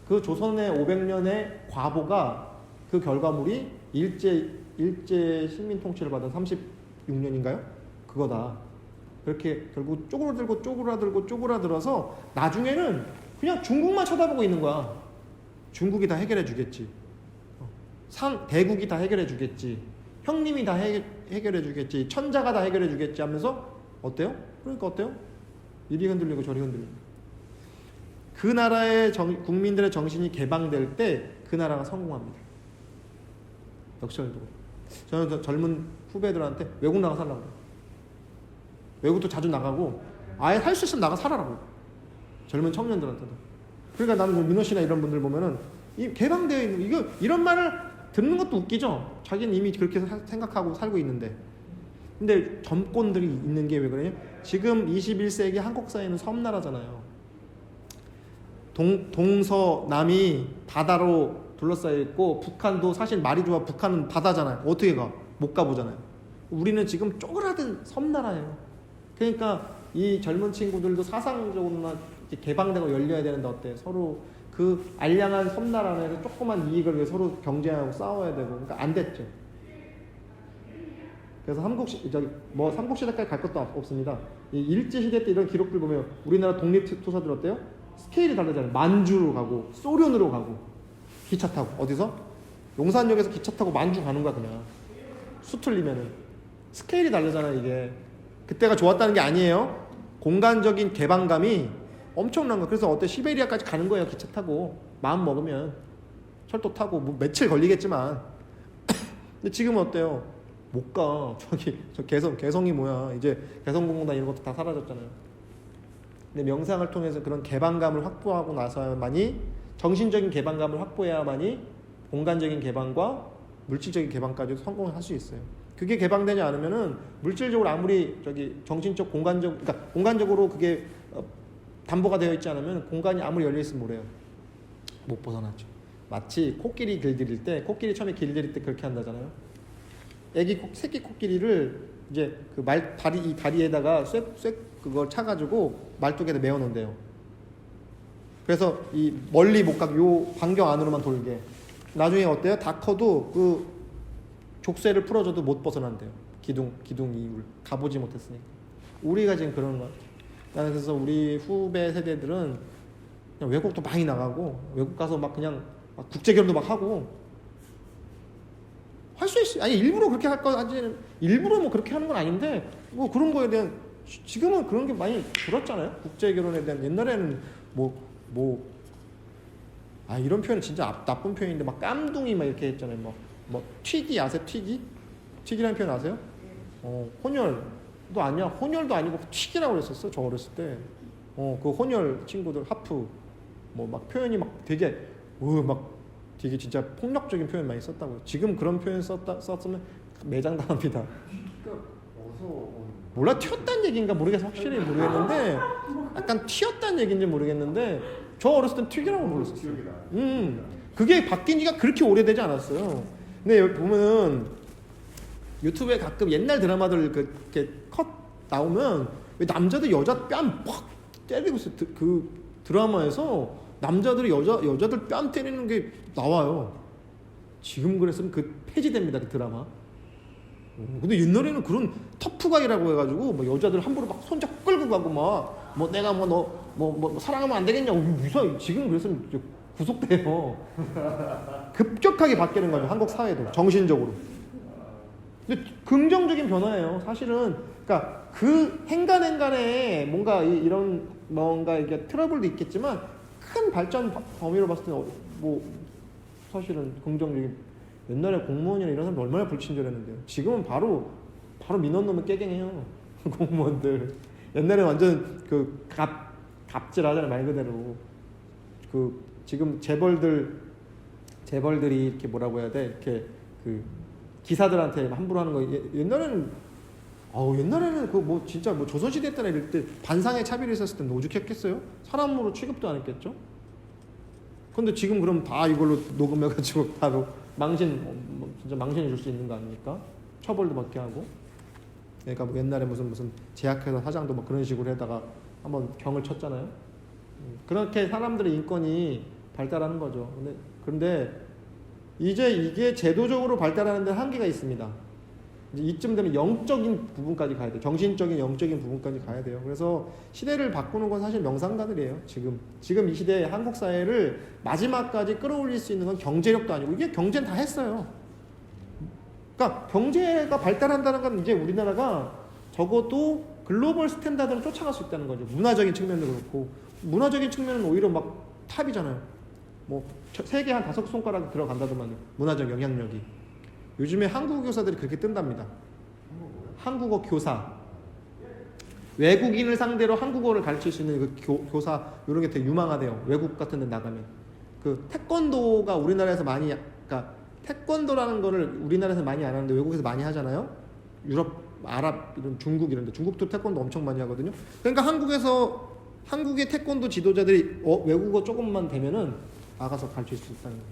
그 조선의 500년의 과보가 그 결과물이 일제 식민 통치를 받은 36년인가요? 그거다. 그렇게 결국 쪼그라들어서 나중에는 그냥 중국만 쳐다보고 있는 거야. 중국이 다 해결해 주겠지. 대국이 다 해결해 주겠지. 형님이 다 해결해 주겠지. 천자가 다 해결해 주겠지 하면서 어때요? 그러니까 어때요? 이리 흔들리고 저리 흔들리고. 그 나라의 국민들의 정신이 개방될 때 그 나라가 성공합니다. 역설적으로. 저는 젊은 후배들한테 외국 나가 살라고 그래요. 외국도 자주 나가고 아예 살 수 있으면 나가 살아라고. 젊은 청년들한테도. 그러니까 나는 민호 씨나 이런 분들 보면은 이 개방되어 있는 이런 말을 듣는 것도 웃기죠. 자기는 이미 그렇게 생각하고 살고 있는데. 근데 점권들이 있는 게 왜 그래요? 지금 21세기 한국 사회는 섬나라잖아요. 동서남이 바다로 둘러싸여 있고, 북한도 사실 말이 좋아 북한은 바다잖아요. 어떻게 가? 못 가보잖아요. 우리는 지금 쪼그라든 섬나라예요. 그러니까 이 젊은 친구들도 사상적으로나 개방되고 열려야 되는데 어때? 서로 그 알량한 섬나라 안에서 조그만 이익을 위해 서로 경쟁하고 싸워야 되고, 그러니까 안 됐죠. 그래서 삼국시대까지 갈 것도 없습니다. 이 일제시대 때 이런 기록들 보면 우리나라 독립투사들 어때요? 스케일이 다르잖아요. 만주로 가고 소련으로 가고, 기차 타고. 어디서? 용산역에서 기차 타고 만주 가는 거야 그냥. 수틀리면은. 스케일이 다르잖아요 이게. 그때가 좋았다는 게 아니에요. 공간적인 개방감이 엄청난 거예요. 그래서 어때? 시베리아까지 가는 거예요 기차 타고. 마음 먹으면. 철도 타고 뭐 며칠 걸리겠지만. 근데 지금은 어때요? 못 가. 개성이 뭐야. 이제 개성공단 이런 것도 다 사라졌잖아요. 근데 명상을 통해서 그런 개방감을 확보하고 나서야만이, 정신적인 개방감을 확보해야만이 공간적인 개방과 물질적인 개방까지 성공을 할 수 있어요. 그게 개방되지 않으면은 물질적으로 아무리 정신적 그러니까 공간적으로 그게 담보가 되어 있지 않으면 공간이 아무리 열려 있으면 뭐래요? 못 벗어나죠. 마치 코끼리 길들일 때, 코끼리 처음에 길들일 때 그렇게 한다잖아요. 새끼 코끼리를 이제 그 다리에다가 그걸 차가지고 말뚝에다 메어 놓는데요. 그래서 이 멀리 못 가게 요 반경 안으로만 돌게. 나중에 어때요? 다 커도 그 족쇄를 풀어줘도 못 벗어난대요. 기둥 이율 가보지 못했으니까. 우리가 지금 그런 거. 나는 그래서 우리 후배 세대들은 그냥 외국도 많이 나가고, 외국 가서 막 그냥 막 국제 결혼도 막 하고 할 수 있어. 아니 일부러 그렇게 할 거 하지는, 일부러 뭐 그렇게 하는 건 아닌데 뭐 그런 거에 대한, 지금은 그런 게 많이 줄었잖아요. 국제 결혼에 대한. 옛날에는 이런 표현은 진짜 나쁜 표현인데 막 깜둥이 막 이렇게 했잖아요. 뭐 튀기 아세요? 튀기라는 표현 아세요? 혼혈도 아니야. 혼혈도 아니고 튀기라고 그랬었어. 저 어렸을 때. 그 혼혈 친구들 하프 뭐 막 표현이 막 되게 되게 진짜 폭력적인 표현 많이 썼다고요. 지금 그런 표현 썼으면 매장당합니다. 몰라, 튀었다는 얘기인가 모르겠어. 확실히 모르겠는데 약간 튀었다는 얘기인지 모르겠는데 저 어렸을 땐 튀기라고 불렀었어요. 그게 바뀐 지가 그렇게 오래되지 않았어요. 근데 여기 보면은 유튜브에 가끔 옛날 드라마들 그렇게 컷 나오면 왜 남자들 여자 뺨 팍 때리고 있어. 그 드라마에서 남자들이 여자들 뺨 때리는 게 나와요. 지금 그랬으면 그 폐지됩니다, 그 드라마. 근데 옛날에는 그런 터프가이라고 해가지고 뭐 여자들 함부로 막 손잡고 끌고 가고 막 뭐 내가 뭐 사랑하면 안 되겠냐고 무서워. 지금 그랬으면 구속돼요. 급격하게 바뀌는 거죠, 한국 사회도 정신적으로. 근데 긍정적인 변화예요, 사실은. 그러니까 그 행간에 이런 뭔가 이게 트러블도 있겠지만 큰 발전 범위로 봤을 때는 뭐 사실은 긍정적인. 옛날에 공무원이나 이런 사람들 얼마나 불친절했는데요. 지금은 바로 민원 넣으면 깨갱해요. 공무원들. 옛날에 완전 그 갑질하잖아요, 말 그대로. 그 지금 재벌들이 이렇게 뭐라고 해야 돼? 이렇게 그 기사들한테 함부로 하는 거. 옛날에는 그 뭐 진짜 뭐 조선시대 때나 이럴 때 반상의 차별이 있었을 때 오죽했겠어요? 사람으로 취급도 안 했겠죠? 근데 지금 그럼 다 이걸로 녹음해가지고 바로 진짜 망신해 줄 수 있는 거 아닙니까? 처벌도 받게 하고. 그러니까 뭐 옛날에 무슨 제약회사 사장도 막 그런 식으로 해다가 한번 경을 쳤잖아요. 그렇게 사람들의 인권이 발달하는 거죠. 근데 이제 이게 제도적으로 발달하는 데 한계가 있습니다. 이제 이쯤 되면 영적인 부분까지 가야 돼요. 정신적인 영적인 부분까지 가야 돼요. 그래서 시대를 바꾸는 건 사실 명상가들이에요. 지금 이 시대의 한국 사회를 마지막까지 끌어올릴 수 있는 건 경제력도 아니고, 이게 경제는 다 했어요. 그러니까 경제가 발달한다는 건 이제 우리나라가 적어도 글로벌 스탠다드를 쫓아갈 수 있다는 거죠. 문화적인 측면도 그렇고. 문화적인 측면은 오히려 막 탑이잖아요. 뭐 세계 한 5손가락 들어간다더만요. 문화적 영향력이. 요즘에 한국어 교사들이 그렇게 뜬답니다. 한국어 교사. 외국인을 상대로 한국어를 가르칠 수 있는 그 교사, 이런 게 되게 유망하대요. 외국 같은 데 나가면. 그 태권도가 우리나라에서 많이, 그러니까 태권도라는 거를 우리나라에서 많이 안 하는데 외국에서 많이 하잖아요. 유럽, 아랍, 이런 중국 이런 데. 중국도 태권도 엄청 많이 하거든요. 그러니까 한국의 태권도 지도자들이 외국어 조금만 되면은 나가서 가르칠 수 있다는 거예요.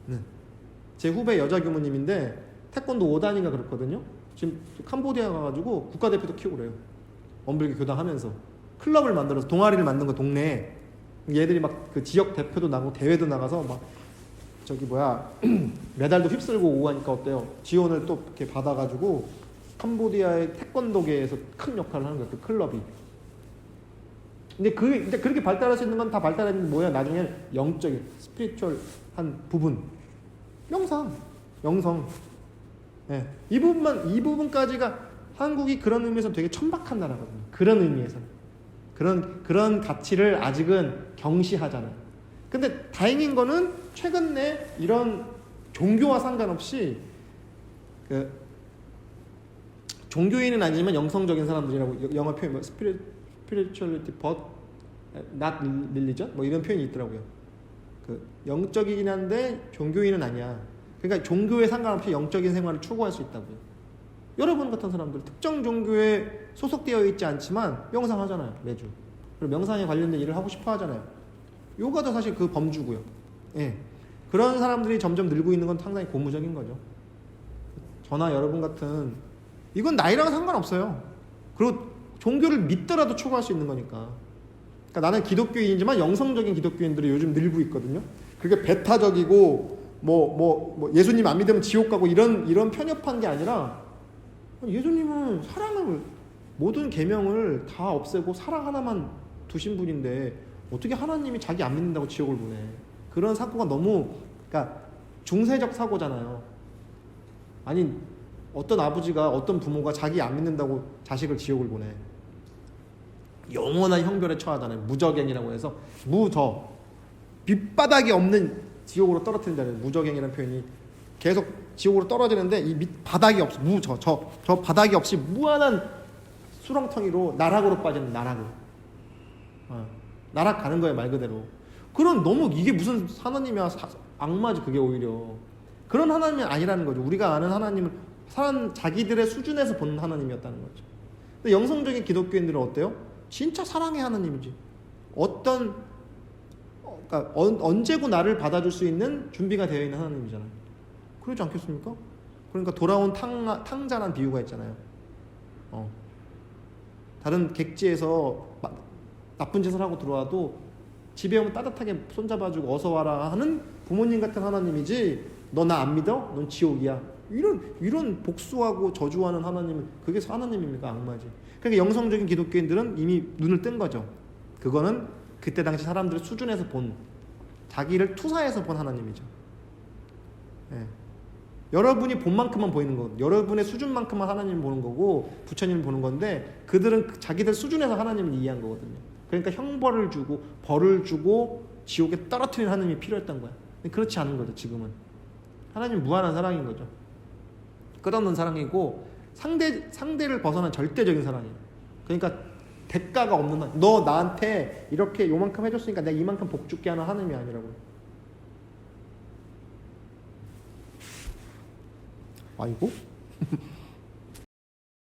네. 제 후배 여자 교무님인데 태권도 5단인가 그렇거든요. 지금 캄보디아 가가지고 국가대표도 키우고 그래요. 엄불교 교당하면서 클럽을 만들어서 동아리를 만든 거, 동네에. 얘들이 막 그 지역 대표도 나가고 대회도 나가서 막 메달도 휩쓸고 오고 하니까 어때요? 지원을 또 이렇게 받아가지고 캄보디아의 태권도계에서 큰 역할을 하는 거예요. 그 클럽이. 근데 그렇게 발달할 수 있는 건 다 발달했는데 뭐야? 나중에 영적인, 스피리추얼한 부분. 영성. 네. 이 부분까지가 한국이 그런 의미에서 되게 천박한 나라거든요. 그런 의미에서. 그런 가치를 아직은 경시하잖아요. 근데 다행인 거는 최근에 이런 종교와 상관없이 종교인은 아니지만 영성적인 사람들이라고 영어 표현 spirituality but not religion 뭐 이런 표현이 있더라고요. 영적이긴 한데 종교인은 아니야. 그러니까 종교에 상관없이 영적인 생활을 추구할 수 있다고요. 여러분 같은 사람들 특정 종교에 소속되어 있지 않지만 명상하잖아요, 매주. 그리고 명상에 관련된 일을 하고 싶어 하잖아요. 요가도 사실 그 범주고요. 예. 그런 사람들이 점점 늘고 있는 건 상당히 고무적인 거죠. 저나 여러분 같은, 이건 나이랑은 상관없어요. 그리고 종교를 믿더라도 추구할 수 있는 거니까. 그러니까 나는 기독교인이지만 영성적인 기독교인들이 요즘 늘고 있거든요. 그게 배타적이고 예수님 안 믿으면 지옥 가고 이런 편협한 게 아니라, 예수님은 사랑을, 모든 계명을 다 없애고 사랑 하나만 두신 분인데 어떻게 하나님이 자기 안 믿는다고 지옥을 보내. 그런 사고가 너무, 그러니까 중세적 사고잖아요. 아니, 어떤 아버지가, 어떤 부모가 자기 안 믿는다고 자식을 지옥을 보내. 영원한 형별에 처하잖아요. 무저갱이라고 해서, 밑바닥이 없는 지옥으로 떨어뜨린다는, 무저갱이라는 표현이 계속 지옥으로 떨어지는데 이 바닥이 없어. 저 바닥이 없이 무한한 수렁텅이로 나락으로 빠지는, 나락으로. 나락 가는 거예요, 말 그대로. 그런, 너무 이게 무슨 하나님이야, 악마지. 그게 오히려 그런 하나님이 아니라는 거죠. 우리가 아는 하나님은 자기들의 수준에서 보는 하나님이었다는 거죠. 근데 영성적인 기독교인들은 어때요? 진짜 사랑의 하나님이지. 그러니까 언제고 나를 받아줄 수 있는 준비가 되어 있는 하나님이잖아요. 그러지 않겠습니까? 그러니까 돌아온 탕자란 비유가 있잖아요. 다른 객지에서 나쁜 짓을 하고 들어와도 집에 오면 따뜻하게 손잡아주고 어서 와라 하는 부모님 같은 하나님이지, 너 나 안 믿어? 넌 지옥이야. 이런 복수하고 저주하는 하나님은, 그게 하나님입니까? 악마지. 그러니까 영성적인 기독교인들은 이미 눈을 뜬 거죠. 그거는 그때 당시 사람들의 수준에서 본, 자기를 투사해서 본 하나님이죠. 예. 여러분이 본 만큼만 보이는 거거든요. 여러분의 수준만큼만 하나님을 보는 거고 부처님을 보는 건데, 그들은 자기들 수준에서 하나님을 이해한 거거든요. 그러니까 형벌을 주고 벌을 주고 지옥에 떨어뜨리는 하나님이 필요했던 거야. 근데 그렇지 않은 거죠, 지금은. 하나님은 무한한 사랑인 거죠. 끝없는 사랑이고, 상대를 벗어난 절대적인 사랑이에요. 그러니까 대가가 없는 하나님. 너 나한테 이렇게 요만큼 해줬으니까 내가 이만큼 복 줄게 하는 하나님이 아니라고요. 아이고